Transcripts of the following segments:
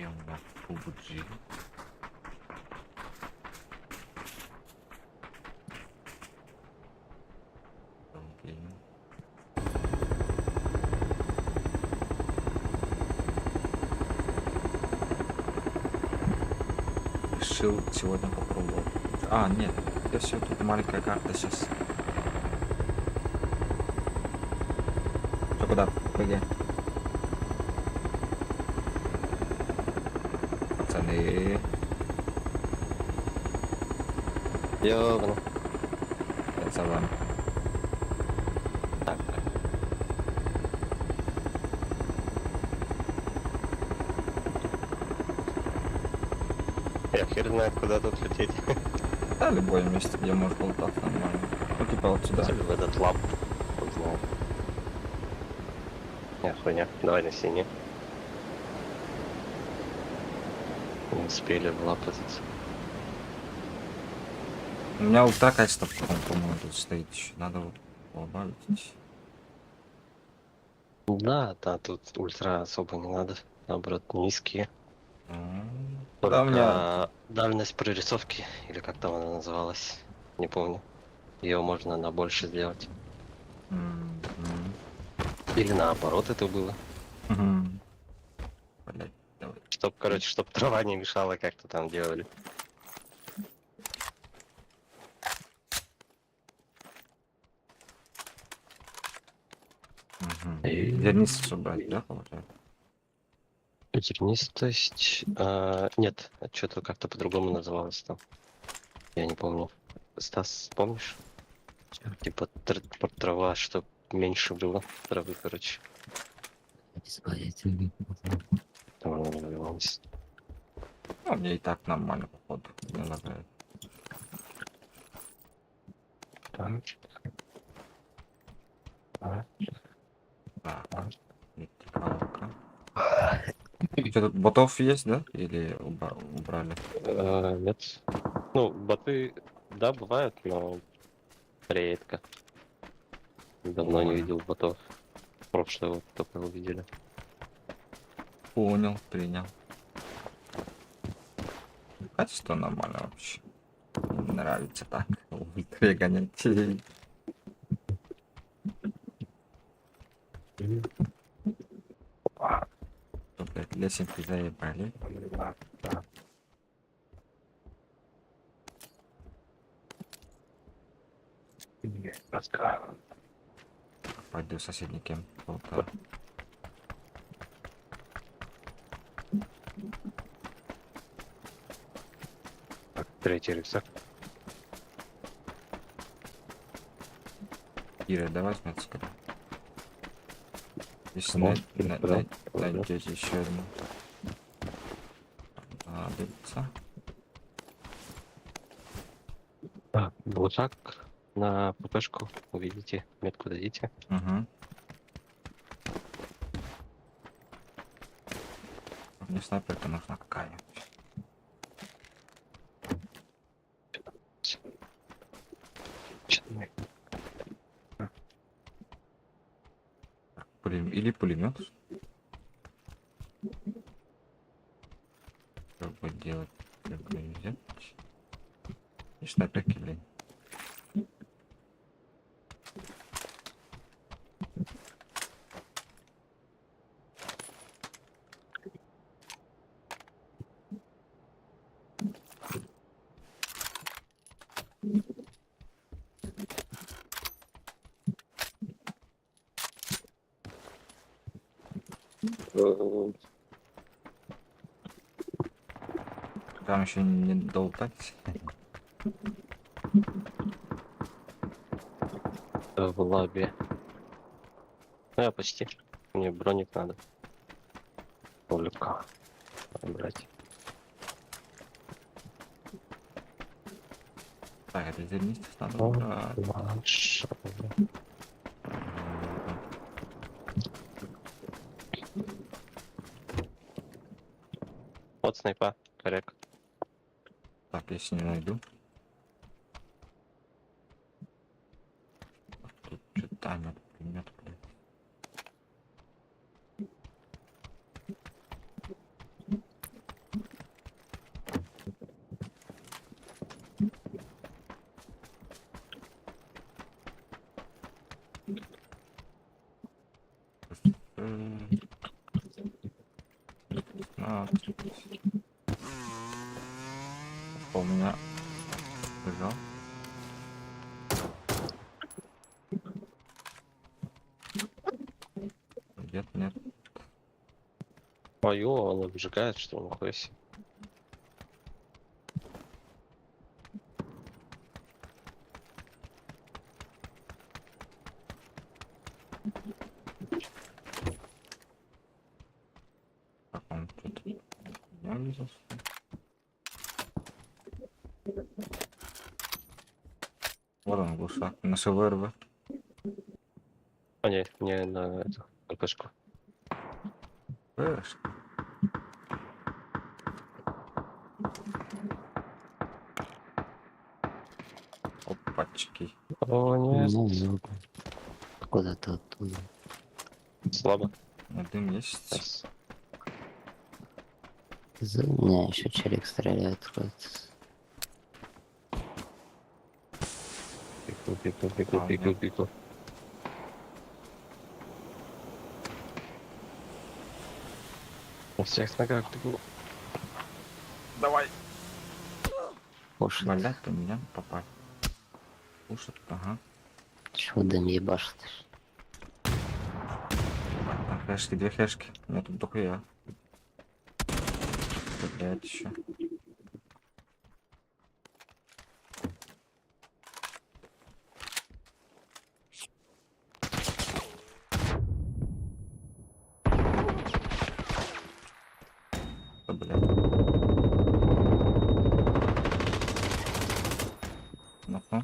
И у меня PUBG. Окей. Решил сегодня попробовать. А, нет, я все, тут маленькая карта сейчас. Что, куда? ПГ. Пацаны. Ёбаный. Я за вами. Так, я хер знает, куда тут лететь. Да, любое место, где может болтать нормально. Ну, типа вот сюда. Или в этот лап. Не знаю. Не, хуйня. Давай на синий. Не успели влапаться. У меня ультра качество, по-моему, тут стоит еще. Надо вот добавить. Да, тут ультра особо не надо. Наоборот, низкие. Да, у меня... Только дальность прорисовки, или как там она называлась, не помню. Ее можно на больше сделать. Или наоборот это было. Блять, давай. Чтоб трава не мешала, как-то там делали. Зерницы брать, да, получается? Зернистость. Нет, что-то как-то по-другому называлось там. Я не помню. Стас, помнишь? Типа трава, чтоб меньше было травы, короче. Там она называлась. Ну, мне и так нормально, походу. Не лагает. Так. Так, вертикалка. Что тут ботов есть, да? Или убрали? Нет. Ну, боты, да, бывают, но редко. Давно не видел ботов. Прошлое вот только увидели. Понял, принял. Качество нормально вообще. Мне нравится так. В ультре гонять. Что, блядь, лесенки заебали. Пойду в соседний кемп. Полтора. Третий рюкзак. Ира, давай возьмется когда. Если Да. найдете еще одну. Понадобится. Блужак на ППшку увидите, метку дадите. Угу. Мне снайперка нужна какая-нибудь. Или пулемет. Что будет делать? Как взять? И снайперки, блин. Там еще не долтать. В лабе. Почти. Мне броник надо. Только брать. Так, это зернистых надо убрать. Вот снайпа, коррект. Так, если не найду. Тут что-то таймер, пулемет, блин. У меня лежал. Нет. Ой, он обжигает, что ли, нихуя себе. Так, он тут. Я вижу. Вот он, глушак. На ШВРВ. А, не на эту РПшку. Слышь? Опачки. О, нет. Внизу. Куда-то оттуда. Слабо. На дым есть. Сейчас. За меня еще челик стреляет куда-то. Пикну. На всех ногах бегу. Давай. Пушит. Блять, по меня попали. Пушат, ага. Чего дым ебашит? Там хэшки, 2 хэшки. У меня тут только я. Блять, еще. Блять. Ну-ка.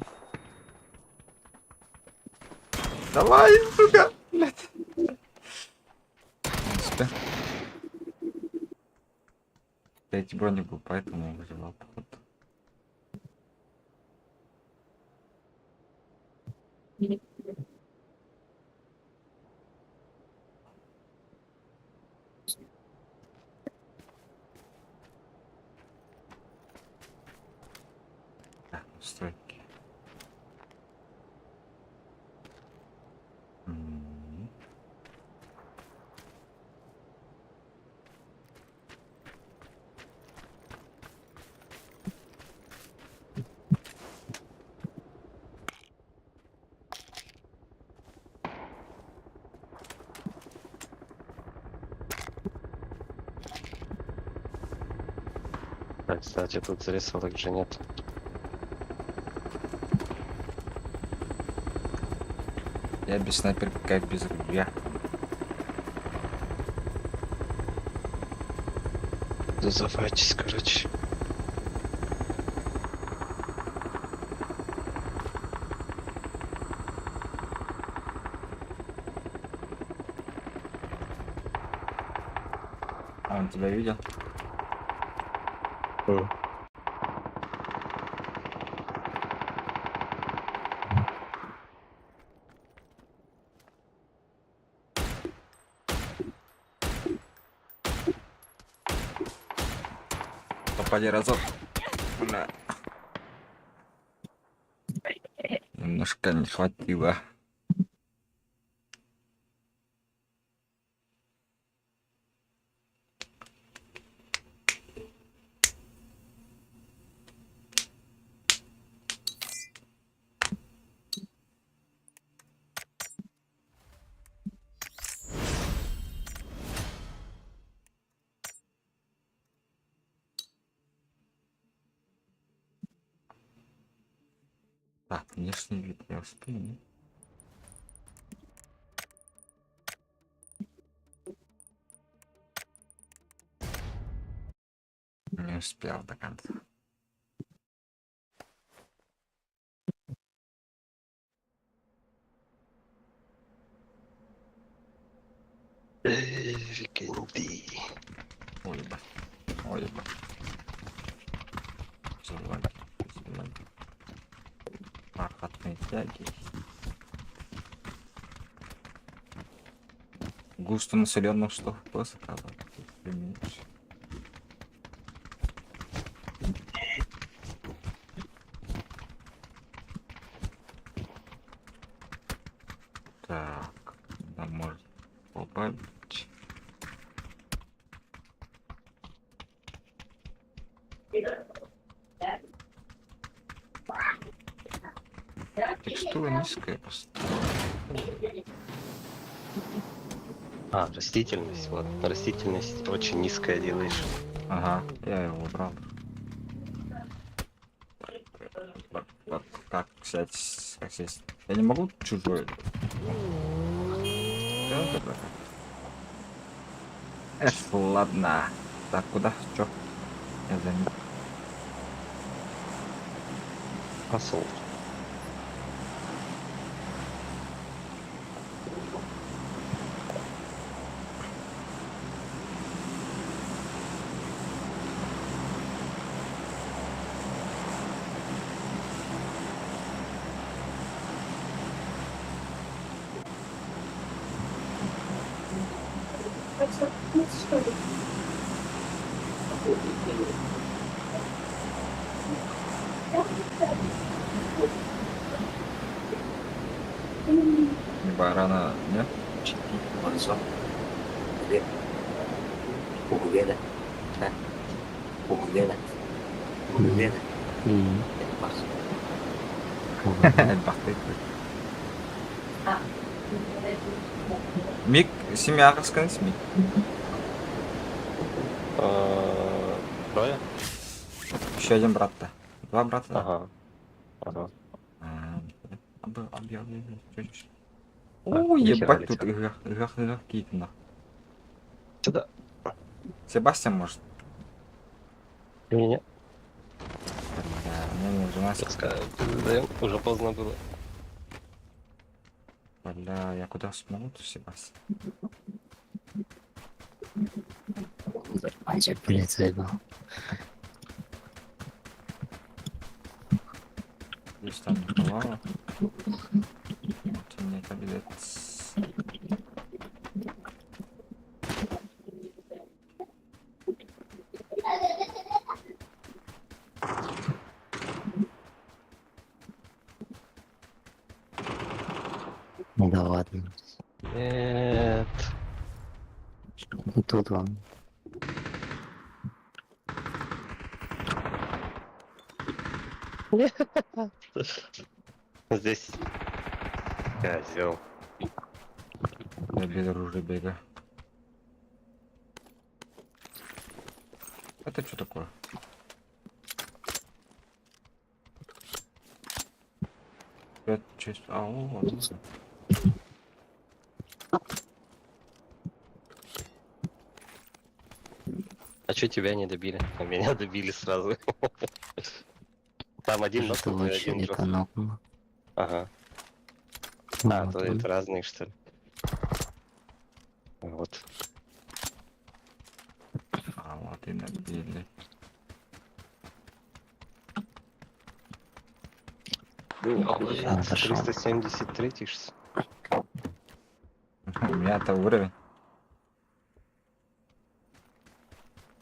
Давай, сука! Блять. Третий броник был, поэтому выживал, походу. Так, настройки. Так, кстати, тут зарисовок же нет. Я без снайперки, как без ружья. Зазвайтесь, короче. А он тебя видел? Попали разок. Бля. Немножко не хватило. Так, внешний вид я успею, нет? Не успел до конца. Викинди. Ой, ебать. Ой, ебать. Залаги. Бархатные тяги. Густо населенных что просто когда меньше. Так, да, может Попасть. Текстура низкая просто. А, растительность, вот. Растительность очень низкая делаешь. Ага, я его убрал. Как сесть? Как сесть? Я не могу чужой. Да. Ладно. Так, куда? Чё? Я занят. Посол. Барана, нет? Мгм. Бахты. Мик, семья, раскрыть Мик. Трое? Еще один брат-то. Два брата, да? Ага. Ага. Объявление. Так, О, нахера ебать, тут летят? играх какие-то нахуй. Сюда. Себастьян, может? Не-не-не. Не, уже нас. Сдаем. Уже поздно было. Бля, я куда смогу, Себастьян? Мальчик перед был. Здесь там Николава. Вот мне кабинет. Да ладно. Нет. Тут вам. Здесь. Козел. Я без оружия бега. Это что такое? Это часть. Вот. А чё тебя не добили? А меня добили сразу. Там один Что нокнутый, один человека жёсткий. нокнул. Ага. А, Вот то он. это разные, что ли? Вот. Вот и набили. Блядь, Зашел. 373 что ли? У меня-то уровень.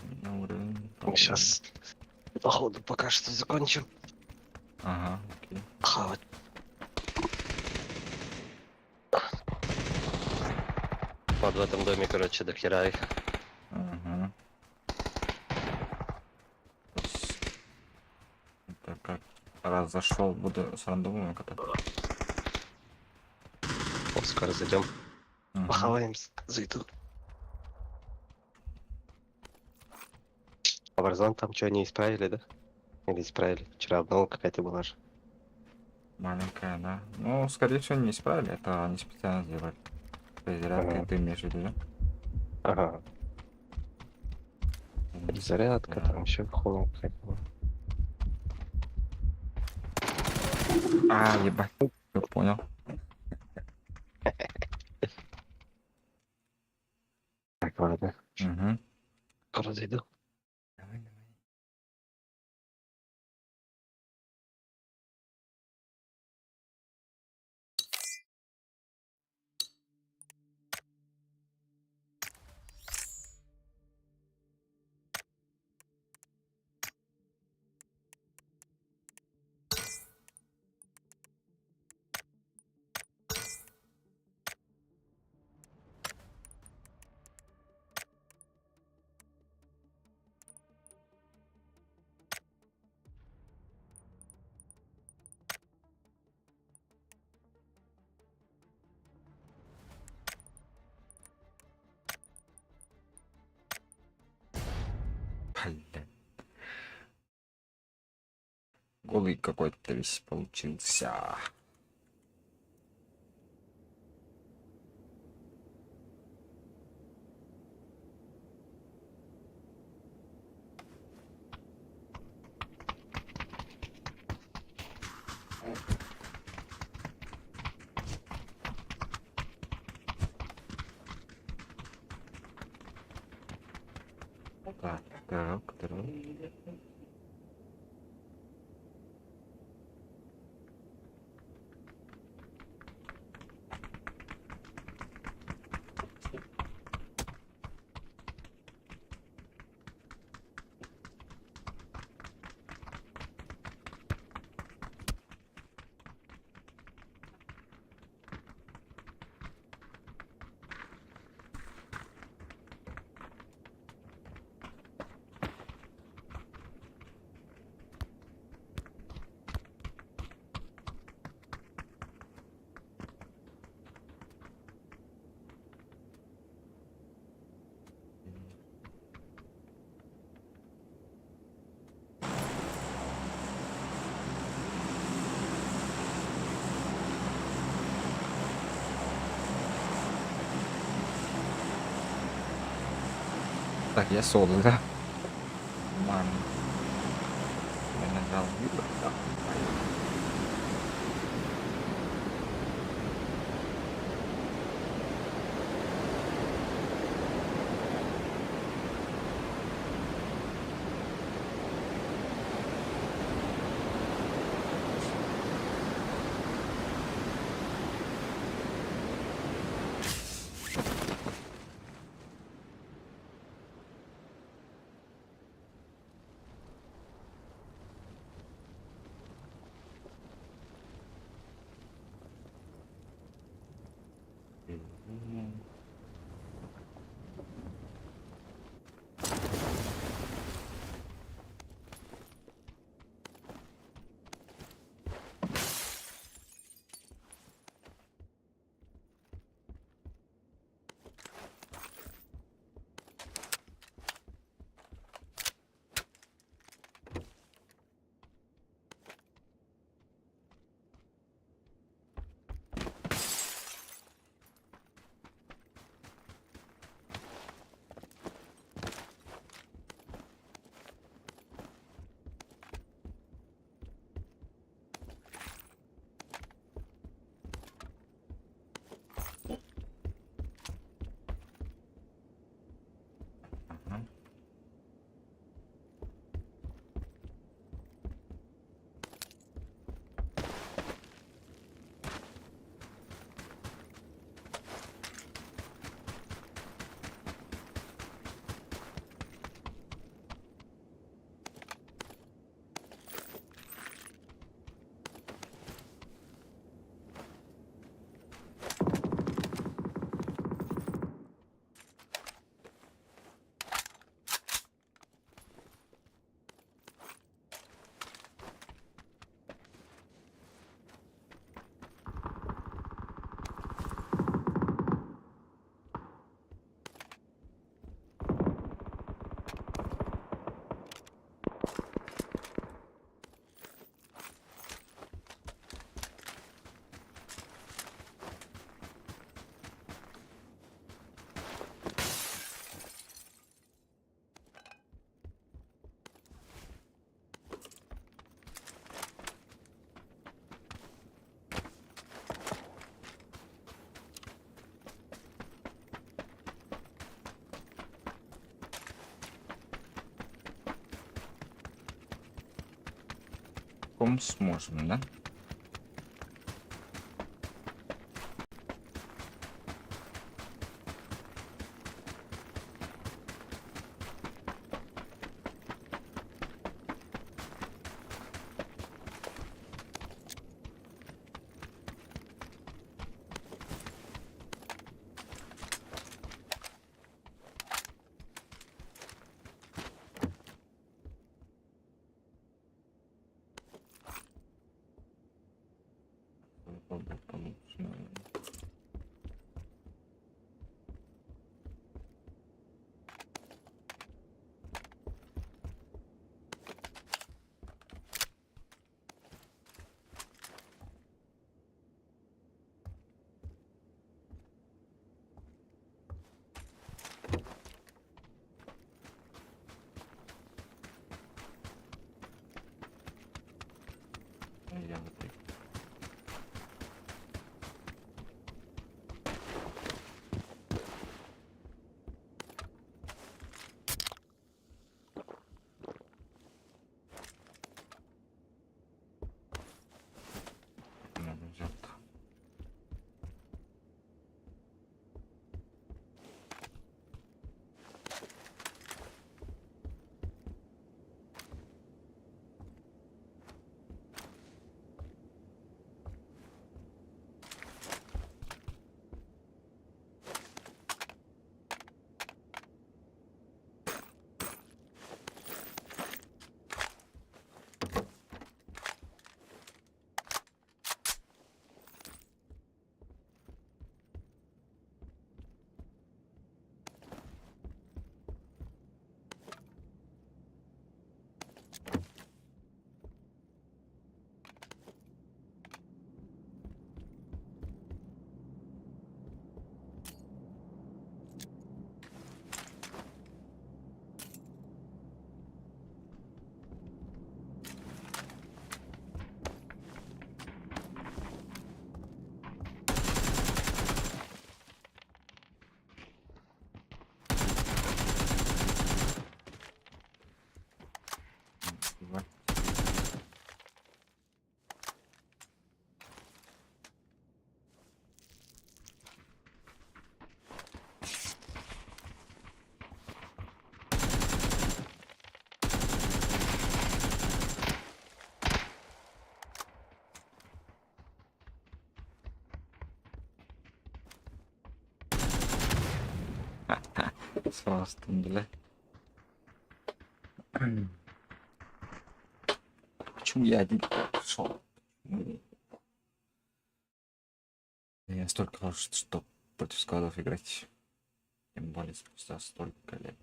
У меня уровень. Сейчас, походу, пока что закончим. Ага, окей. Хавать. Вот в этом доме, короче, до хера их. Ага. Это как раз зашел, буду с рандомом катать. Вот, скоро зайдем. Ага. Похаваем, зайду. А Warzone там что, не исправили, да? Или исправили? Вчера обнова какая-то была же. Маленькая, да. Ну, скорее всего, не исправили, это они специально сделали. Перезарядка, Ага. ты имеешь в виду, да? Ага. Перезарядка, Да. там еще хуйня какая-то была. Ебать. Я понял. Так, ладно. Угу. Скоро зайду. Давай, давай. веселый какой-то весь получился. Так, так. Так, я соло, да? Нормально. Я нажал выбор, да. Ага. Ком сможем, да? с ростом, бля. Почему я один пришел? Я столько хорош, что против складов играть. Тем более спустя столько лет.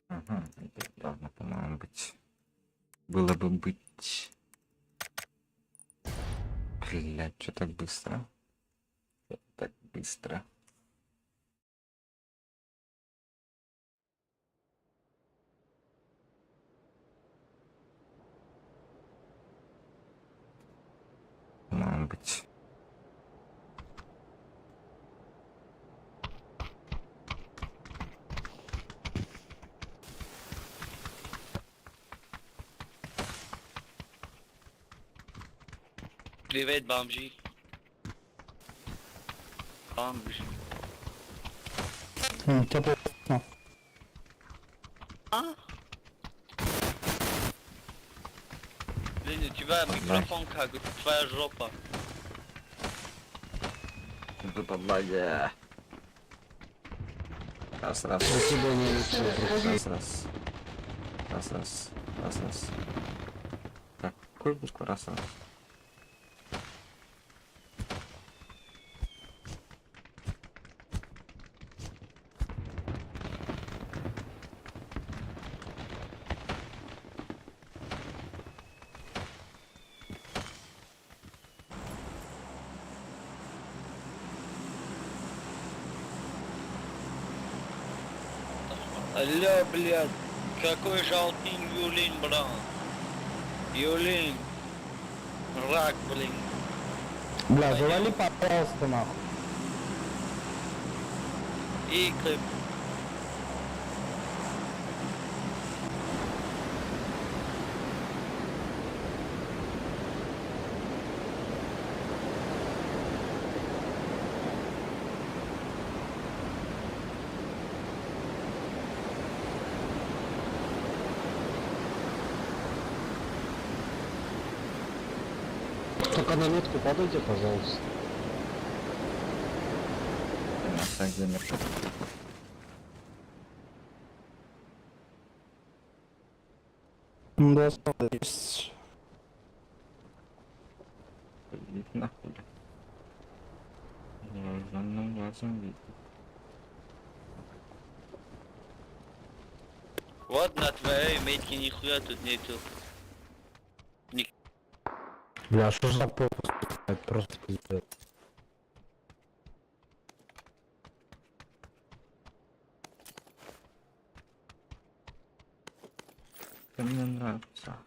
Ага, это должно, по-моему, быть. Было бы быть. Блядь, что так быстро? Чё так быстро. По-моему, быть. Привет, бомжи. Бомж. Тепло. А? Блин, у тебя микрофон как твоя жопа. Это лаги. Раз, раз. Тебя не Раз, раз. Раз, раз. Раз, раз. Какой буква? Раз, раз. Алло, блядь. Какой желтин Юлин, брат. Юлин. Рак, блин. Бля, завали, пожалуйста, нахуй. Игры. Только на метку падайте, пожалуйста. Так, замер. Да, есть. Иди нахуй. Невооруженным глазом видно. Вот на твоей метке нихуя тут нету. Бля, что за пропуск? Это просто пиздец. Это мне нравится.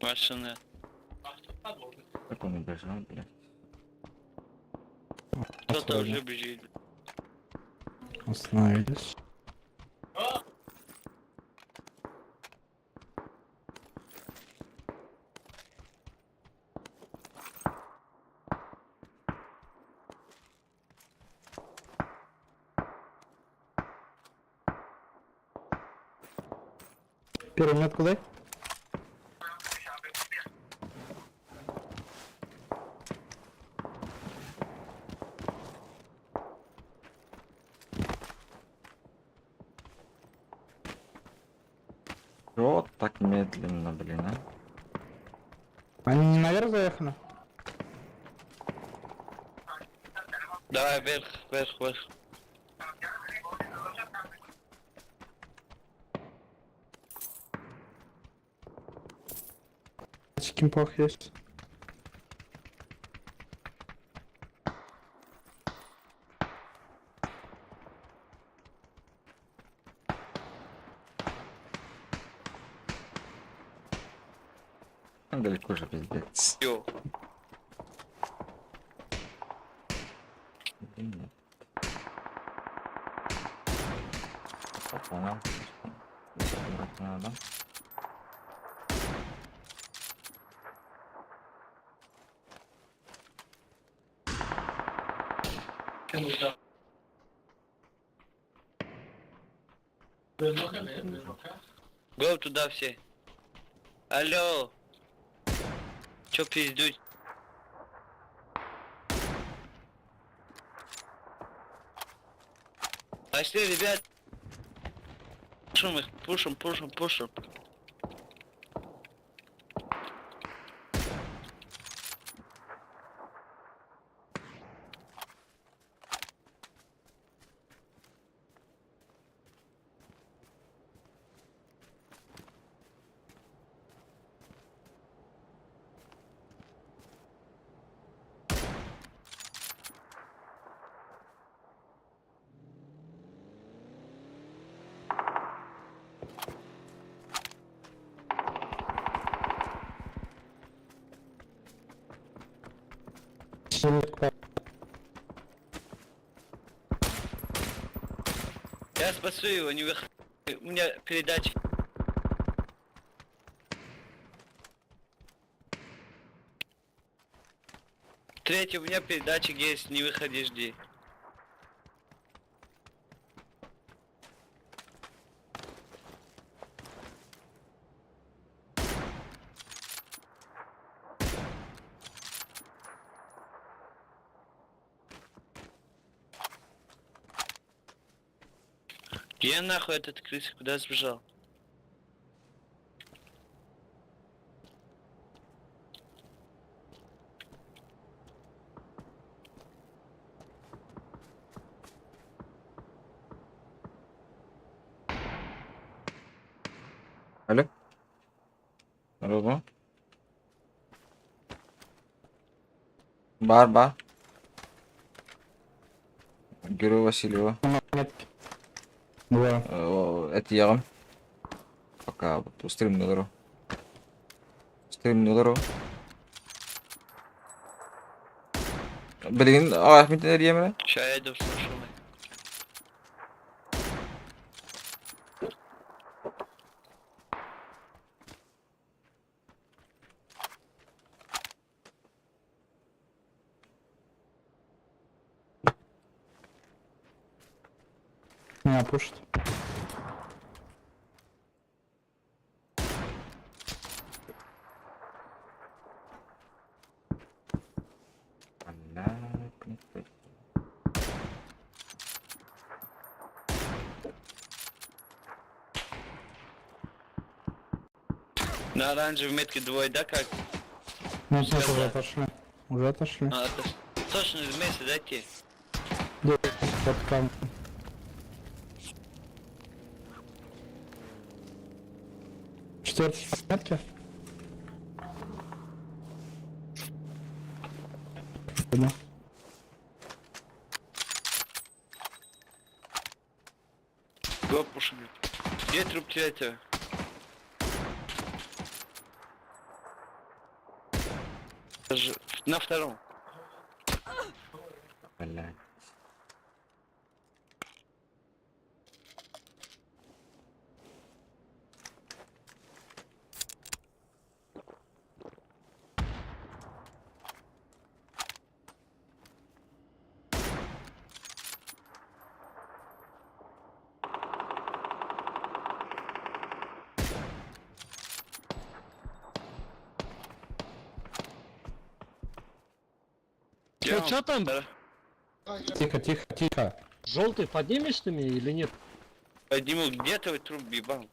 Машина. Как он убежал, блядь. Кто-то уже бежит. Остановились. Первую метку дай. Вот так медленно, блин, а. Они не наверх заехали? Давай вверх, вверх, вверх. кимпах есть. Ну, далеко же, пиздец. Йо. Нет. Понял. Брать надо. Го туда все. Алло. Чё пиздюй? Пошли, ребят. Пушим их, пушим. Селедка. Я спасу его, не выходи. У меня передача. Третий, у меня передатчик есть, не выходи, жди. Где нахуй этот крыс, куда сбежал? Алло? Алло? Бар. Герой Васильева. Нет. Два. Это я. Пока стрим наберу. Блин, Ахмет Риемре. Ща я иду в шумы. Меня пушит. На оранжевой метке двое, да как? Нет, Сказал. уже отошли. Уже отошли. А, это точно вместе дайте. Под камнем. Четвертый метки. Да. Го пушим. Где труп третьего? На втором. Блядь. Чё там? Тихо. Желтый поднимешь ты меня или нет? Подниму, где твой труп, ебал?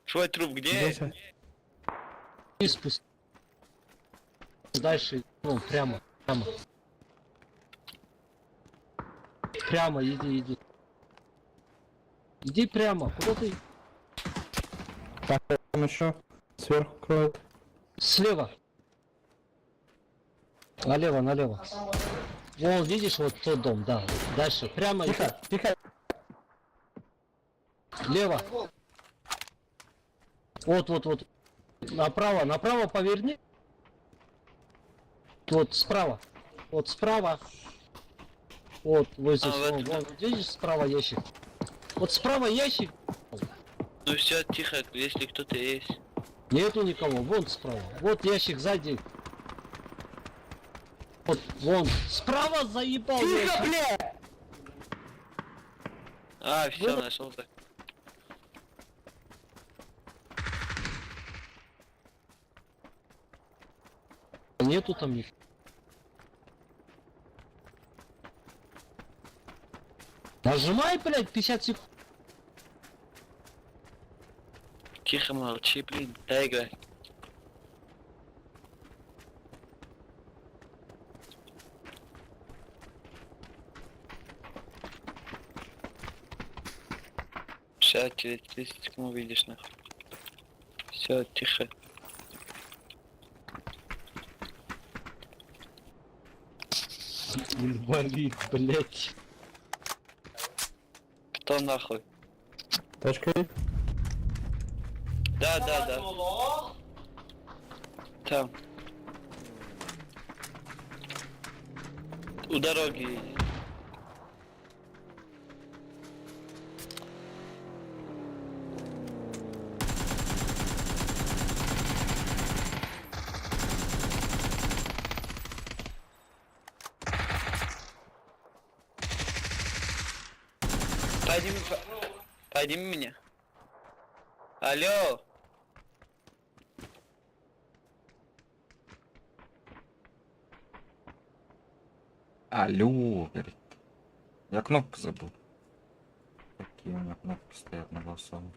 Твой труп где? Где? И спусти. Дальше, ну, прямо. Прямо, иди. Иди прямо, куда ты? Там еще Сверху кроет. Слева. Налево, налево. Вон, видишь, вот тот дом, да. Дальше, прямо Тихо, иди. тихо. Лево. Вот, вот, вот. Направо, направо поверни. Вот справа. Вот справа. Вот здесь. в Вон, этом, вон, видишь, справа ящик. Вот справа ящик. Ну все, тихо, если кто-то есть. Нету никого. Вон справа. Вот ящик сзади. Вот, вон. Справа заебал. Тихо, ящик. бля! А, все, нашел так. Нету там никого. Нажимай, блядь, 50 секунд. Тихо, молчи, блин, дай играть. Сейчас через 30 секунд увидишь, нахуй. Все, тихо. Инвалид, блядь. Кто нахуй? Точка. Да, да, да. Там. У дороги. Подними меня. Алло. Алло, говорит. Я кнопку забыл. Какие у меня кнопки стоят на голосовом.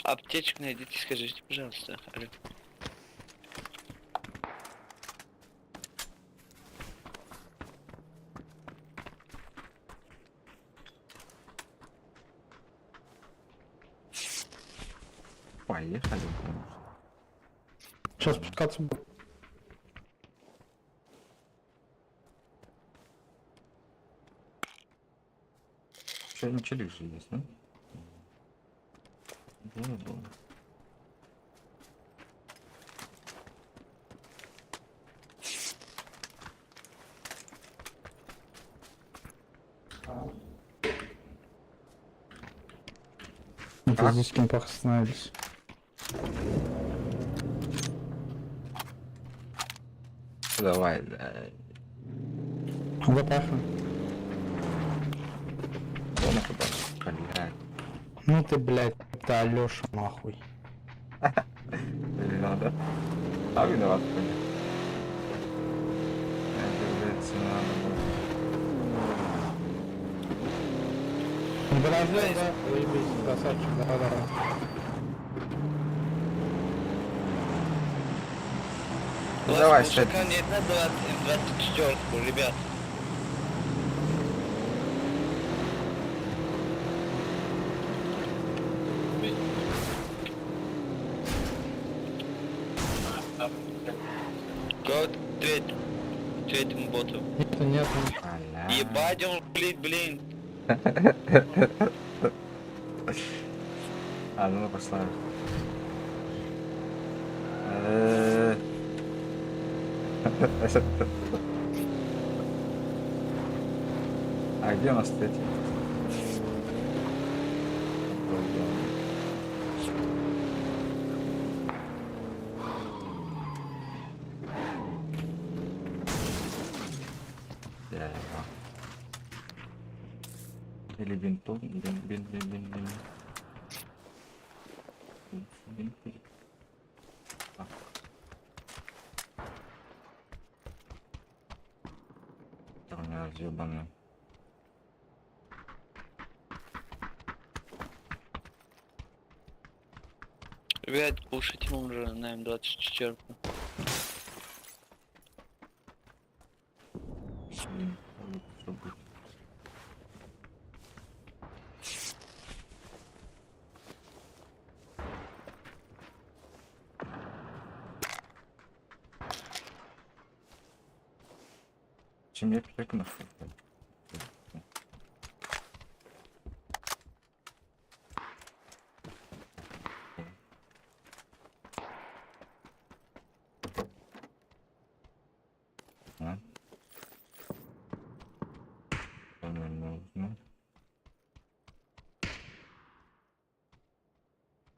Аптечку найдите, скажите, пожалуйста. Алло. Поехали. Сейчас спускаться буду. Че, не челик же есть, да? Было. Это Так. здесь кемпах остановились. Давай, да. Вот так. Дома туда. Блядь. Ну ты, блядь, это Алёша, нахуй. Или надо? А виноват, конечно. Надо было. Не подожди, да? Заебись, красавчик, да. Ну давай, Слушай, сядь. нет на 24, ребят. Кого третьему боту? Нет. Аля. Ебать, он блин. А, ну пошла. А где у нас третий? Или винтом, вин. Так. Да у меня разъебанный. Ребят, кушайте уже на М24. Что будет? Чем я пик нашел? А? Что мне нужно?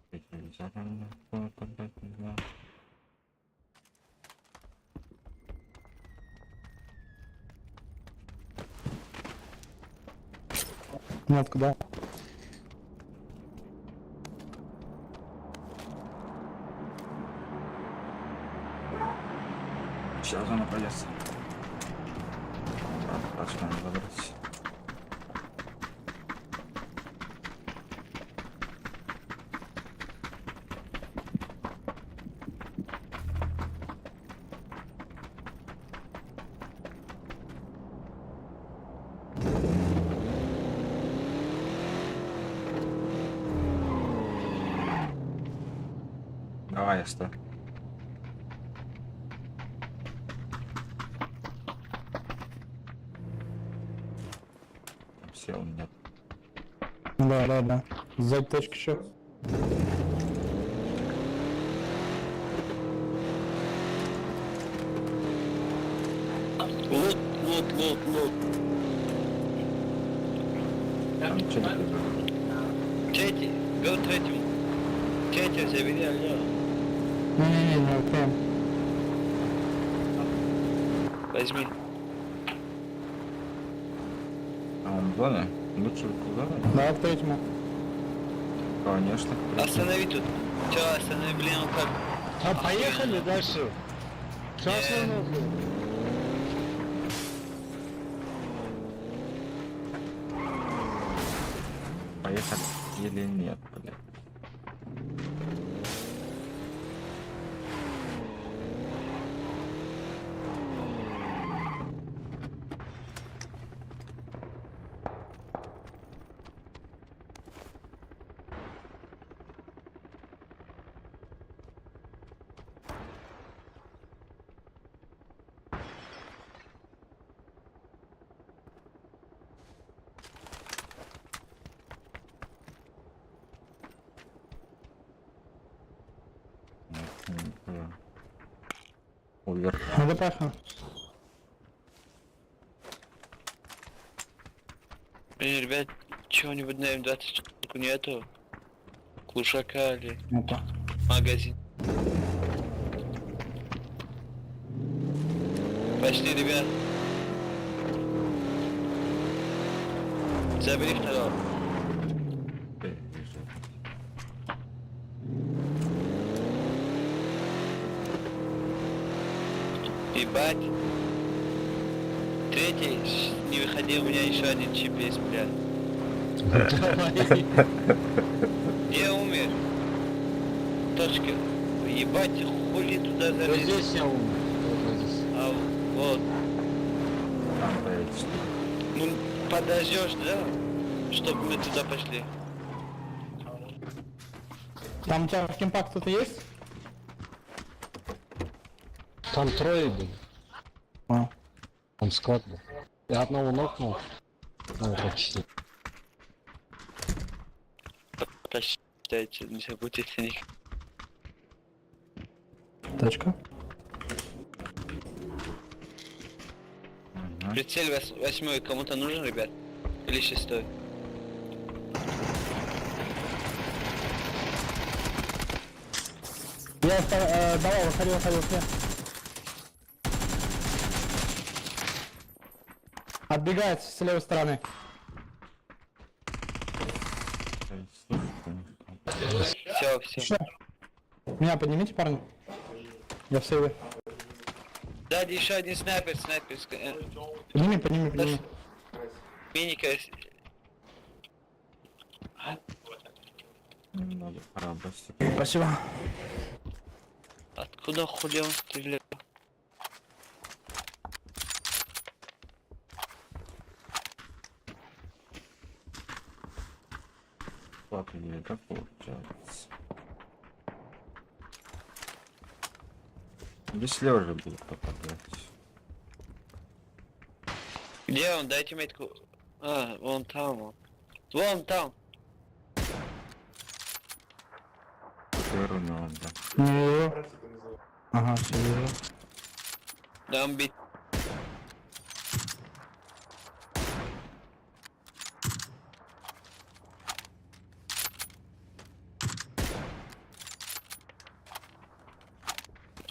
Специализированно подать, не знаю. Нет, куда? Сейчас она поест. Точно не выбрать. Давай, я стой. Сел нет. Да. Сзади точка еще. Лут. Там что Третий, go третьему. Третьего забери, алло. Не окей. Возьми. А он в зоне? Лучше в зоне? Давай к третьему. Конечно. Останови тут. Чё, останови, блин, он как? А, поехали дальше. Сейчас Не. минуту. Поехали или нет, блядь. Увер. Ну, поехали. Блин, ребят, чего-нибудь на М20 нету? Глушака или Это. магазин? Пошли, ребят. Забери второго. Ебать. Третий, не выходи, у меня еще один чип есть, блядь. Давай. Я умер. Точка. Ебать, хули туда Вот залез. здесь я умер. Вот здесь. А вот. Там поедешь. Ну, подождешь, да? Чтобы мы туда пошли. Там у тебя в кемпах кто-то есть? Там трое были. А. Там склад был. Я одного нокнул. Ну, почти. Прощайте, не забудьте них. Точка. Ага. Прицель восьмой кому-то нужен, ребят? Или шестой? Давай, выходи. Нет. Отбегает с левой стороны. Все. Что? Меня поднимите, парни. Я в сейве. Сзади еще один снайпер. Подними. Миника. Надо храбрости. Спасибо. Откуда хули он стрелял? Здесь слева же будет попадать. Где он? Дайте метку. А, вон там он. Вон там. Первый надо. Не вижу. Ага, все вижу. Дам бить.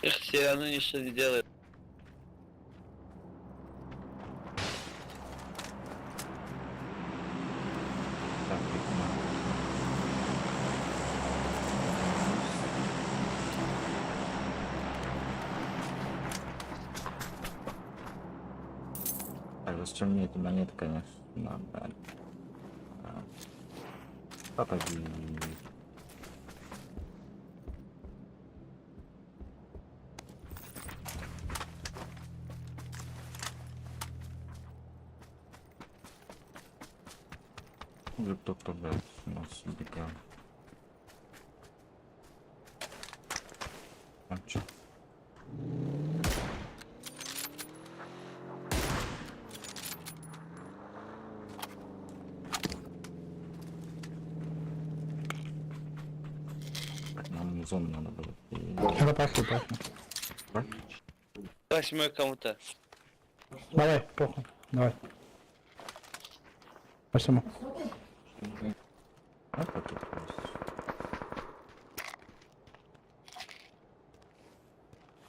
Их все равно ничего не делают. Так, прикольно. Так, зачем мне эти монеты, конечно, надо. Попади. Уже кто-то, блядь, у нас убегал. А чё? Так, нам зону надо было. Да, пошли, пошли. Восьмой кому-то. Давай, похуй. Давай. Спасибо. А, как тут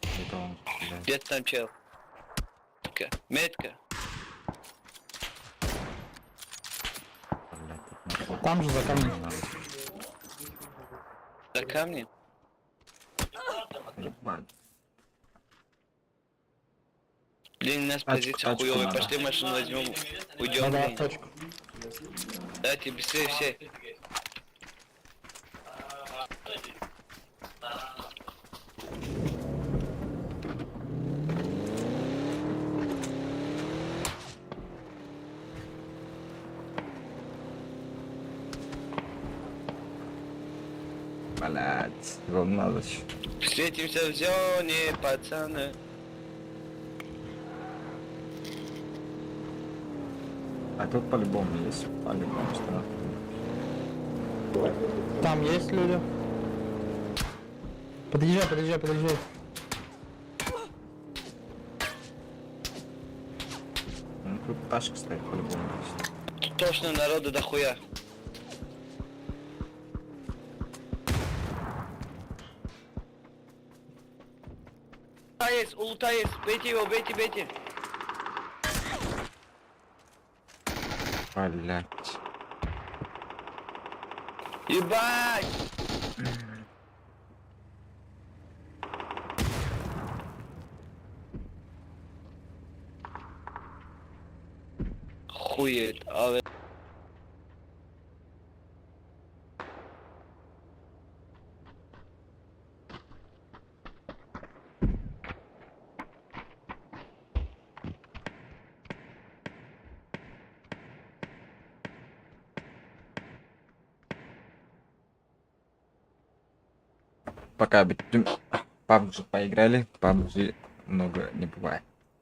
есть? Это он, блядь. Где там чел? Метка. Блядь, тут надо. Там же за камнем. Надо. За камнем? Ебать. Блин, у нас Тачку позиция хуёвая. надо. Пошли машину возьмем. Уйдем. Надо блин. аптечку. Дайте быстрее все. Блядь, его надо ещё. Встретимся в зоне, пацаны. А тут по-любому есть. По-любому что. Там есть люди. Подъезжай, подъезжай, подъезжай. Ну тут тачка стоит по-любому есть. Тут точно народу дохуя. Улута есть, бейте его, бейте. Блядь. Ебать! Хует, але... Пока PUBG поиграли, PUBG много не бывает.